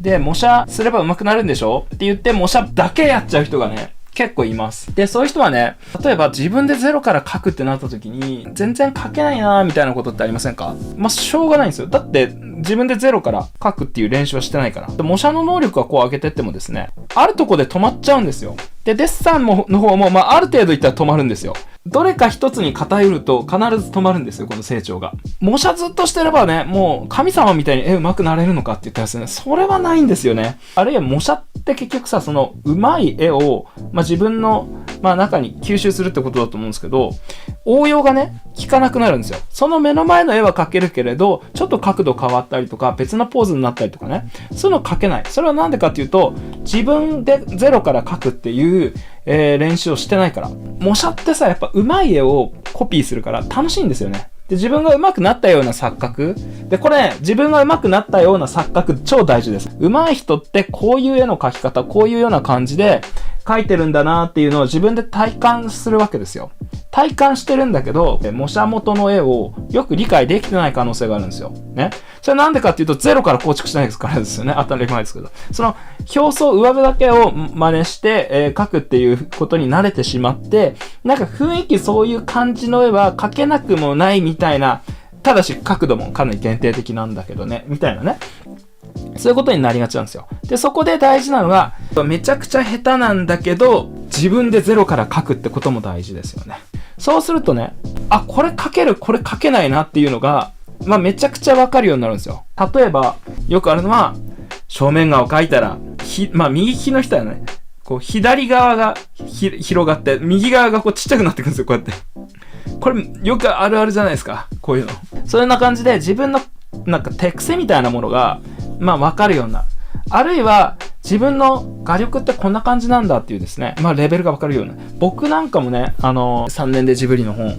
で、模写すれば上手くなるんでしょって言って模写だけやっちゃう人がね、結構います。で、そういう人はね、例えば自分でゼロから書くってなった時に、全然書けないなーみたいなことってありませんか？しょうがないんですよ。だって、自分でゼロから書くっていう練習はしてないから。で、模写の能力がこう上げてってもですね、あるとこで止まっちゃうんですよ。で、デッサンの方も、ある程度いったら止まるんですよ。どれか一つに偏ると必ず止まるんですよ、この成長が。模写ずっとしてればね、もう神様みたいに上手くなれるのかって言ったらですね、それはないんですよね。あるいは模写って結局さ、その上手い絵を、自分の、中に吸収するってことだと思うんですけど、応用がね、効かなくなるんですよ。その目の前の絵は描けるけれど、ちょっと角度変わったりとか、別なポーズになったりとかね、そういうの描けない。それはなんでかっていうと、自分でゼロから描くっていう、練習をしてないから。模写ってさ、やっぱ上手い絵をコピーするから楽しいんですよね。で、自分が上手くなったような錯覚。で、これね、自分が上手くなったような錯覚超大事です。上手い人ってこういう絵の描き方、こういうような感じで描いてるんだなっていうのを自分で体感するわけですよ。体感してるんだけど、模写元の絵をよく理解できてない可能性があるんですよ。ね。それなんでかっていうと、ゼロから構築しないですからですよね。当たり前ですけど。その表層上辺だけを真似して、描くっていうことに慣れてしまって、なんか雰囲気そういう感じの絵は描けなくもないみたいな、ただし角度もかなり限定的なんだけどね、みたいなね。そういうことになりがちなんですよ。で、そこで大事なのが、めちゃくちゃ下手なんだけど、自分でゼロから書くってことも大事ですよね。そうするとね、これ書ける、これ書けないなっていうのが、めちゃくちゃわかるようになるんですよ。例えば、よくあるのは、正面側を書いたら、右利きの人はね、こう、左側が広がって、右側がこうちっちゃくなってくるんですよ、こうやって。これ、よくあるあるじゃないですか、こういうの。そんな感じで、自分の、なんか手癖みたいなものが、わかるようになる。あるいは、自分の画力ってこんな感じなんだっていうですね、レベルがわかるような。僕なんかもね、3年でジブリの本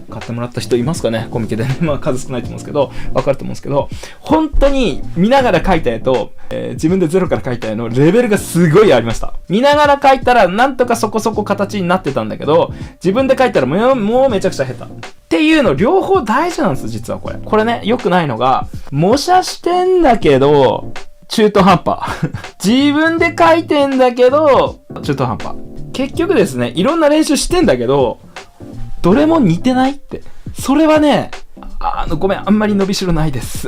買ってもらった人いますかね、コミケでね。数少ないと思うんですけど、わかると思うんですけど、本当に見ながら描いた絵と、自分でゼロから描いた絵のレベルがすごいありました。見ながら描いたら、なんとかそこそこ形になってたんだけど、自分で描いたらもうめちゃくちゃ下手。っていうの両方大事なんです、実はこれ。これね、良くないのが、模写してんだけど、中途半端。自分で書いてんだけど、中途半端。結局ですね、いろんな練習してんだけど、どれも似てないって。それはね、ごめん、あんまり伸びしろないです。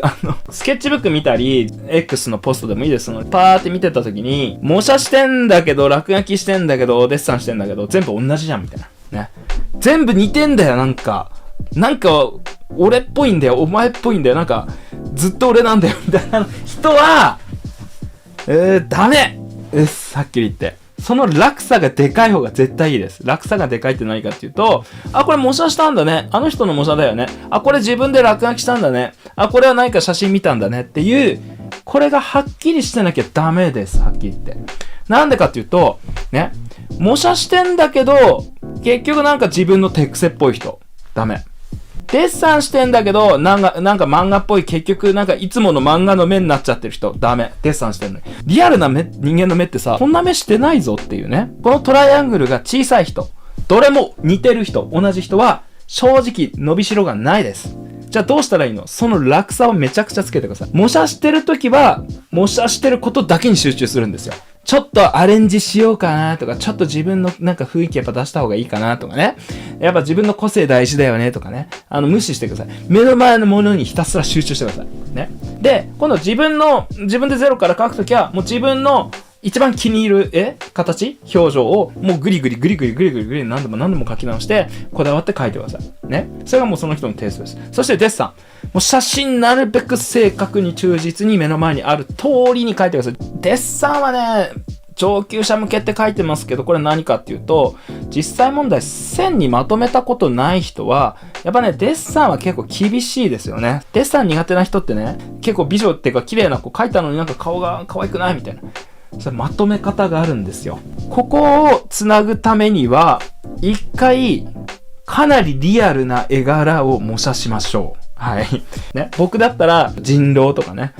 スケッチブック見たり、X のポストでもいいです。パーって見てた時に、模写してんだけど、落書きしてんだけど、デッサンしてんだけど、全部同じじゃん、みたいな。ね。全部似てんだよ、なんか、俺っぽいんだよ、お前っぽいんだよ、ずっと俺なんだよ、みたいな人は、ダメはっきり言って。その落差がでかい方が絶対いいです。落差がでかいって何かっていうと、これ模写したんだね。あの人の模写だよね。これ自分で落書きしたんだね。これは何か写真見たんだねっていう、これがはっきりしてなきゃダメです。はっきり言って。なんでかっていうと、ね、模写してんだけど、結局自分の手癖っぽい人。ダメ。デッサンしてんだけど、なんか漫画っぽい、結局いつもの漫画の目になっちゃってる人、ダメ。デッサンしてんのに。リアルな人間の目ってさ、こんな目してないぞっていうね。このトライアングルが小さい人、どれも似てる人、同じ人は、正直伸びしろがないです。じゃあどうしたらいいの？その落差をめちゃくちゃつけてください。模写してるときは、模写してることだけに集中するんですよ。ちょっとアレンジしようかなとか、ちょっと自分の雰囲気やっぱ出した方がいいかなとかね。やっぱ自分の個性大事だよねとかね。無視してください。目の前のものにひたすら集中してください。ね。で、今度自分でゼロから描くときは、もう自分の一番気に入る形表情をもうグリグリ何度も描き直してこだわって描いてください。ね。それがもうその人のテイストです。そしてデッサン。もう写真なるべく正確に忠実に目の前にある通りに描いてください。デッサンはね、上級者向けって書いてますけど、これ何かっていうと、実際問題線にまとめたことない人は、やっぱね、デッサンは結構厳しいですよね。デッサン苦手な人ってね、結構美女っていうか綺麗な子描いたのに顔が可愛くないみたいな。それまとめ方があるんですよ。ここをつなぐためには、一回、かなりリアルな絵柄を模写しましょう。はい。ね。僕だったら、人狼とかね、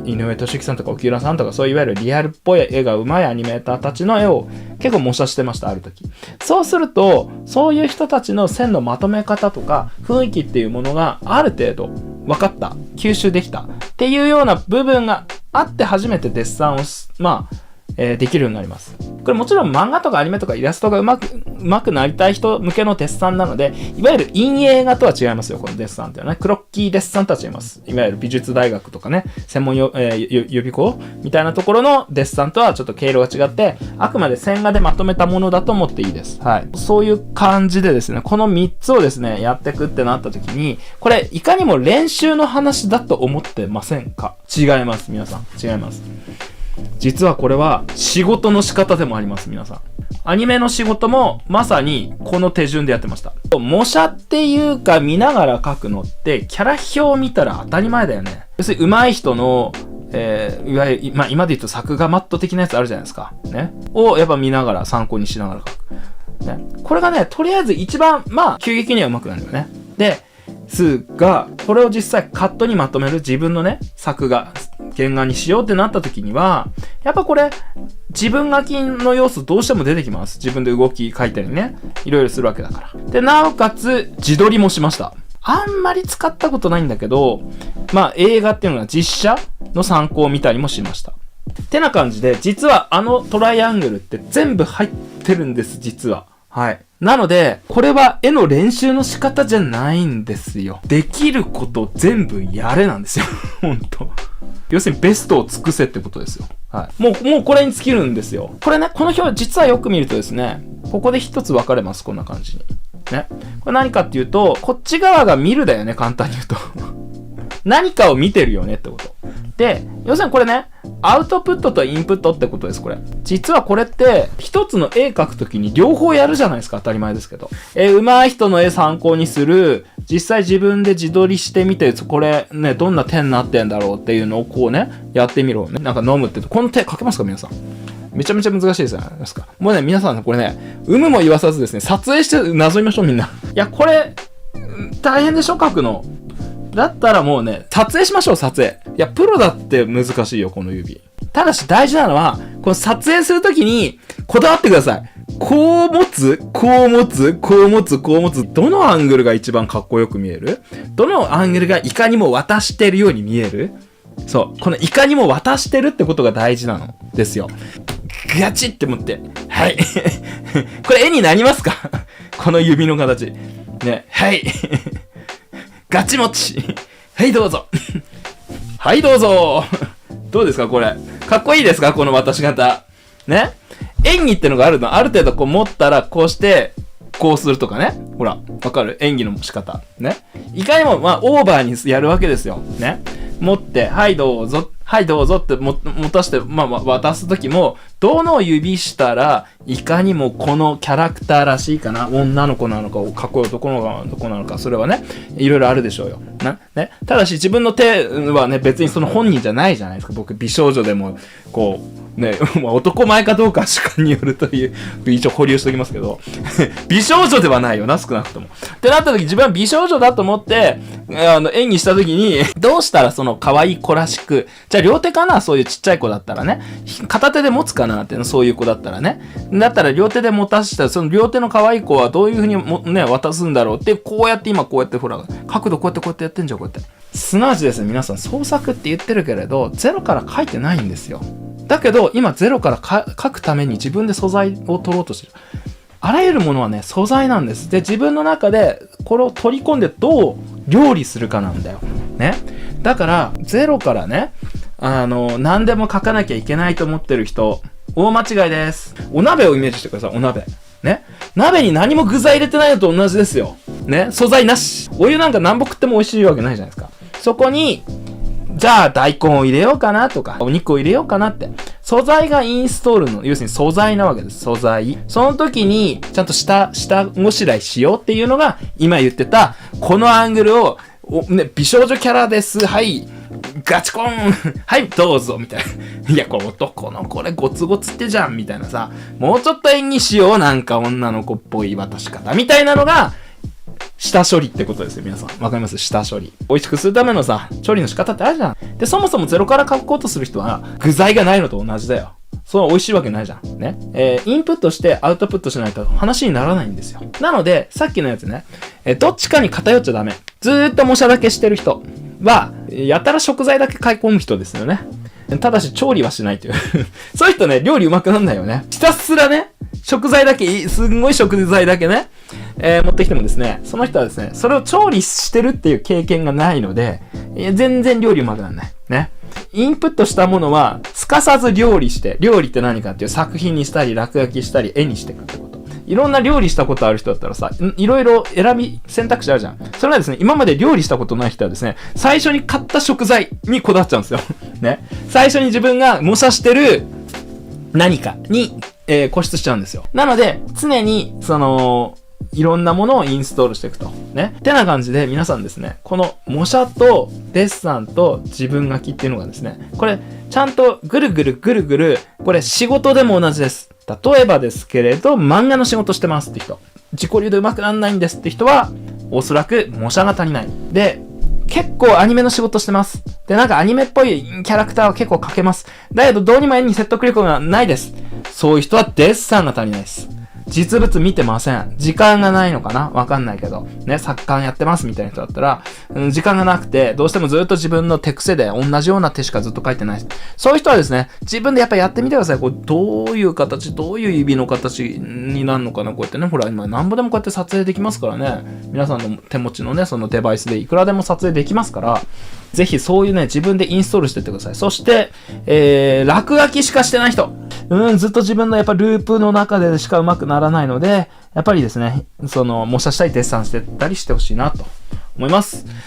井上俊樹さんとか沖浦さんとか、そういわゆるリアルっぽい絵が上手いアニメーターたちの絵を結構模写してました、ある時。そうすると、そういう人たちの線のまとめ方とか、雰囲気っていうものがある程度分かった、吸収できたっていうような部分があって初めてデッサンをできるようになります。これもちろん漫画とかアニメとかイラストがうまくなりたい人向けのデッサンなので、いわゆる陰影画とは違いますよ、このデッサンっていうのはね。クロッキーデッサンとは違います。いわゆる美術大学とかね、専門予備校みたいなところのデッサンとはちょっと経路が違って、あくまで線画でまとめたものだと思っていいです。はい。そういう感じでですね、この3つをですね、やっていくってなった時に、これいかにも練習の話だと思ってませんか？違います、皆さん。違います。実はこれは仕事の仕方でもあります、皆さん。アニメの仕事もまさにこの手順でやってました。模写っていうか見ながら描くのってキャラ表を見たら当たり前だよね。要するに上手い人の、いわゆる、今で言うと作画マット的なやつあるじゃないですか。ね。をやっぱ見ながら参考にしながら描く。ね。これがね、とりあえず一番、急激には上手くなるよね。ですが、これを実際カットにまとめる自分のね、作画、原画にしようってなった時には、やっぱこれ、自分書きの要素どうしても出てきます。自分で動き書いたりね、いろいろするわけだから。で、なおかつ、自撮りもしました。あんまり使ったことないんだけど、映画っていうのは実写の参考を見たりもしました。ってな感じで、実はあのトライアングルって全部入ってるんです、実は。はい。なので、これは絵の練習の仕方じゃないんですよ。できること全部やれなんですよ。ほんと。要するにベストを尽くせってことですよ。はい。もうこれに尽きるんですよ。これね、この表実はよく見るとですね、ここで一つ分かれます。こんな感じに。ね。これ何かっていうと、こっち側が見るだよね、簡単に言うと。何かを見てるよねってこと。で、要するにこれね、アウトプットとインプットってことです、これ。実はこれって、一つの絵描くときに両方やるじゃないですか、当たり前ですけど。上手い人の絵参考にする、実際自分で自撮りしてみて、これね、どんな手になってんだろうっていうのをこうね、やってみろね。なんか飲むって、この手描けますか、皆さん。めちゃめちゃ難しいですよね。ですか。もうね、皆さんこれね、有無も言わさずですね、撮影してなぞりましょう、みんな。いや、これ、大変でしょ、描くの。だったらもうね、撮影しましょう、撮影。いや、プロだって難しいよ、この指。ただし大事なのは、この撮影するときに、こだわってください。こう持つ、こう持つ、こう持つ、こう持つ。どのアングルが一番かっこよく見える？どのアングルがいかにも渡してるように見える？そう。このいかにも渡してるってことが大事なの。ですよ。ガチって持って。はい。これ絵になりますか？この指の形。ね。はい。ガチ持ち。はい、どうぞ。はい、どうぞ。どうですか、これ。かっこいいですか、この渡し方。ね。演技ってのがあるの。ある程度こう持ったら、こうして、こうするとかね。ほら、わかる？演技の仕方。ね。いかにも、オーバーにやるわけですよ。ね。持って、はいどうぞ、はいどうぞって持たして、渡すときも、どの指したらいかにもこのキャラクターらしいかな、女の子なのか、かっこいい男の子なのか、それはね、いろいろあるでしょうよ。ね。ただし自分の手はね、別にその本人じゃないじゃないですか。僕、美少女でも、こう、ね、男前かどうか主観によるという、一応保留しておきますけど、美少女ではないよな、少なくとも。ってなった時、自分は美少女だと思って、演技した時に、どうしたらその可愛い子らしく、じゃあ両手かな、そういうちっちゃい子だったらね。片手で持つかなっていうの、そういう子だったらね。だったら両手で持たしたら、その両手の可愛い子はどういう風にね、渡すんだろうって、こうやって今こうやってほら、角度こうやってやってんじゃん、こうやって。すなわちですね、皆さん創作って言ってるけれど、ゼロから書いてないんですよ。だけど、今ゼロから書くために自分で素材を取ろうとしてる。あらゆるものはね、素材なんです。で、自分の中でこれを取り込んでどう料理するかなんだよ。ね。だから、ゼロからね、何でも書かなきゃいけないと思ってる人、大間違いです。お鍋をイメージしてください、お鍋。ね。鍋に何も具材入れてないのと同じですよ。ね。素材なし。お湯なんか何ぼ食っても美味しいわけないじゃないですか。そこに、じゃあ大根を入れようかなとか、お肉を入れようかなって。素材がインストールの、要するに素材なわけです。素材。その時に、ちゃんと下ごしらえしようっていうのが、今言ってた、このアングルを、美少女キャラです。はい。ガチコンはい、どうぞみたいな。いや、これ男のこれゴツゴツってじゃんみたいなさ、もうちょっと演技しようなんか女の子っぽい渡し方みたいなのが、下処理ってことですよ、皆さん。わかります？下処理。美味しくするためのさ、処理の仕方ってあるじゃん。で、そもそもゼロから書こうとする人は、具材がないのと同じだよ。それは美味しいわけないじゃん。ね。インプットしてアウトプットしないと話にならないんですよ。なので、さっきのやつね、どっちかに偏っちゃダメ。ずーっと模写だけしてる人は、やたら食材だけ買い込む人ですよね。ただし調理はしないという。そういう人ね、料理うまくなんないよね。ひたすらね、食材だけ、すんごい食材だけね、持ってきてもですね、その人はですね、それを調理してるっていう経験がないので、全然料理うまくなんない。ね。インプットしたものは、すかさず料理して、料理って何かっていう作品にしたり、落書きしたり、絵にしていくってこと。いろんな料理したことある人だったらさ、いろいろ選択肢あるじゃん。それはですね、今まで料理したことない人はですね、最初に買った食材にこだわっちゃうんですよ。ね。最初に自分が模写してる何かに、固執しちゃうんですよ。なので、常に、いろんなものをインストールしていくと。ね。ってな感じで皆さんですね、この模写とデッサンと自分書きっていうのがですね、これ、ちゃんとぐるぐる、これ仕事でも同じです。例えばですけれど、漫画の仕事してますって人。自己流で上手くならないんですって人は、おそらく模写が足りない。で、結構アニメの仕事してます。で、なんかアニメっぽいキャラクターは結構描けます。だけどどうにも絵に説得力がないです。そういう人はデッサンが足りないです。実物見てません。時間がないのかなわかんないけど。ね、作家やってますみたいな人だったら、時間がなくて、どうしてもずっと自分の手癖で同じような手しかずっと描いてない。そういう人はですね、自分でやっぱやってみてください。これどういう形、どういう指の形になるのかなこうやってね、ほら今なんぼでもこうやって撮影できますからね。皆さんの手持ちのね、そのデバイスでいくらでも撮影できますから、ぜひそういうね、自分でインストールしていってください。そして、落書きしかしてない人。ずっと自分のやっぱループの中でしか上手くならないので、やっぱりですね、模写したりデッサンしてたりしてほしいなと思います。